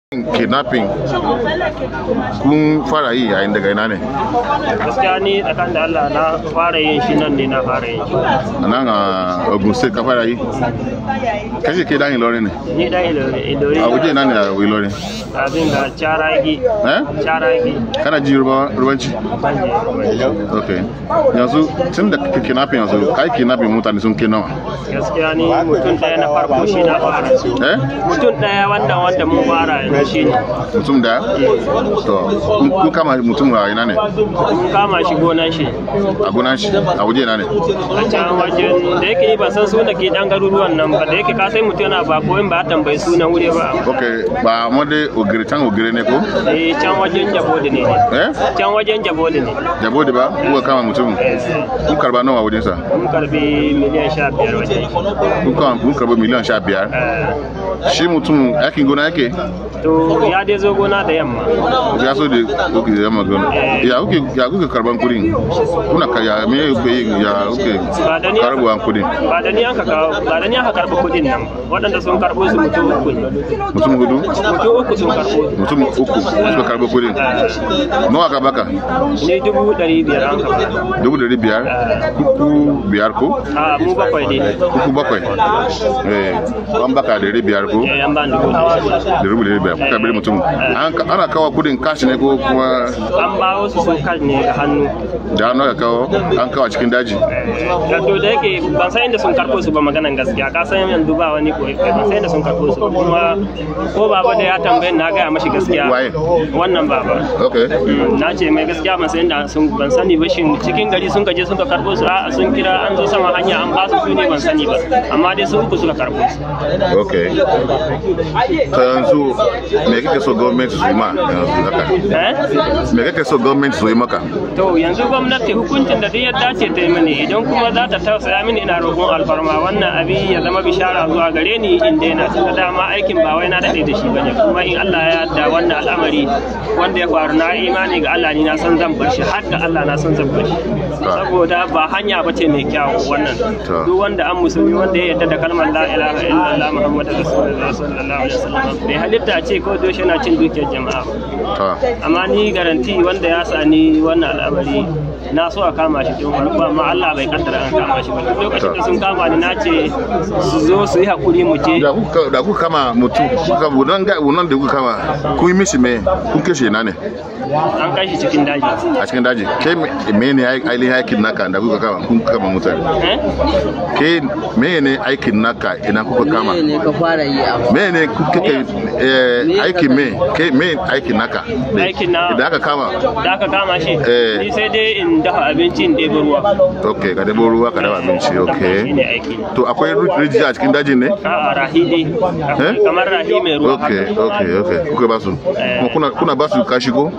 Kidnapping kun fara yi yayin daga ina ne? Gaskiya ni tsakan da Allah na fara yin shi nan ne na fara yin shi. Nan a Ogun State ka fara yi? Kace ke dan Ilorin ne? Ni dan Ilorin. A waje ina ne a Ilorin? Abin ga Charagi. Charagi. Kana ji Rubanci? Okay. Yanzu tun da kidnapping yanzu kai kidnapping mutane sun kai nawa? Gaskiya ni mutum daya na farko shi na fara. Mutum daya wanda mun fara yanzu shi ne. Mutum daya? To kun kama mutum a ina ne? Mun kama shi gonan shi. A gonan shi? A waje ina ne? A can wajen da yake ni ban san sunan ke dan garuruwan nan ba, da yake ka sai mutum yana ba ko in ba tambayi sunan wuri ba. Okay, ba mu dai ogiri can ogiri ne ko? Can wajen Jabodi ne. Can wajen Jabodi ne. Jabodi ba? Kuka kama mutum? Kun karba nawa wajen sa? Mun karbi miliyan 15 wajen. Kun karbi miliyan 15? Shi mutum aikin gona yake? To ya dai zo gona da yamma. Ya so da kuke da yamma gona. Ya kuke karban kudin? Kuna kaya me kuke yi ya kuke karban kudin? Ba da ni an ka karba kudin nan. Waɗanda sun karbo su mutum uku ne. Mutum hudu? Mutum uku sun karbo. Mutum uku suka karbo kudin. Nawa ka baka? Ni 500 an ka baka. 500? Kuku biyar ko? A mu bakwai ne. Kuku bakwai? An baka 500 ko? An ba 500. Kuka bari mutum ana kawo kudin kashi ne ko kuma an ba wasu sun kashi ne da hannu aka kawo an kawo cikin daji to da yake ban san inda sun karɓo su ba maganan gaskiya ka san yanzu ba wani ko ban san inda sun karɓo su kuma ko baba da ya tambaye na gaya mashi gaskiya wannan baba na ce mai gaskiya ban san inda ban sani ba shin cikin gari sun kaje sun ka karɓo su a sun kira an zo sama hanya an ba su ne ban sani ba amma dai su uku suka karɓo su ta yanzu me kake so gwamnati su yi ma yanzu haka? Me kake so gwamnati su yi maka? To yanzu gwamnati hukuncin da duk ya dace ta yi mini idan kuma za ta tausaya mini ina roƙon alfarma wannan abi ya zama bishara zuwa gare ni in daina da dama aikin ba wai na daɗe da shi bane kuma in Allah ya yarda wannan al'amari wanda ya faru na imani ga Allah ni na san zan bar shi har da Allah na san zan bar shi saboda ba hanya bace mai kyau wannan duk wanda an musulmi wanda ya yarda da kalmar la ilaha illallah muhammadu rasulullah sallallahu alaihi wasallam bai halitta ce ko doshe na cin dukiyar jama'a amma ni garanti wanda ya sani wannan al'amari na so a kama shi don farko amma Allah bai kaddara an kama shi ba lokacin da sun kama ni na ce su zo su yi hakuri mu je da ku kama mutum wannan da ku kama kun yi mishi me kun kashe na ne an kai shi cikin daji a cikin daji ke me ne ainihin aikin naka da kuka kama kun kama mutane ke me ne aikin naka ina kuka kama me ne ka fara yi me ne kuka aikin me aikin naka aikin na da aka kama shi ni sai dai in dafa abinci in ɗebo ruwa ka ɗebo ruwa ka dafa abinci to akwai rijiya a cikin dajin ne a'a rahi dai kamar rahi mai ruwa kuka ba su kuna ba su kashi ko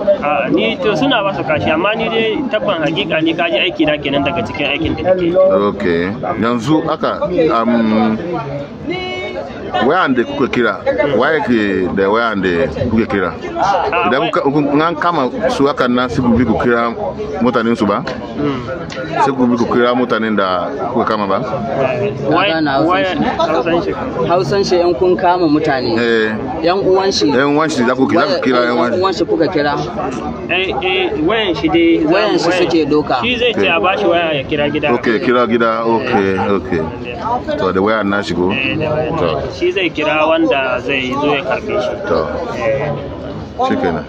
ni to suna ba su kashi amma ni dai tabban hakika ni kaji aiki na kenan daga cikin aikin da nake yanzu aka wayan da kuka kira waye ke da wayan da kuka kira idan an kama su haka nan su bi ku kira mutanen su ba sai ku bi ku kira mutanen da kuka kama ba hausan shi yan kun kama mutane yan uwan shi za ku kira yan uwan shi kuka kira wayan shi dai wayan shi suke doka shi zai ce a bashi waya ya kira gida kira gida to da wayan na shigo shi zai kira wanda zai zo ya karbe shi to shikenan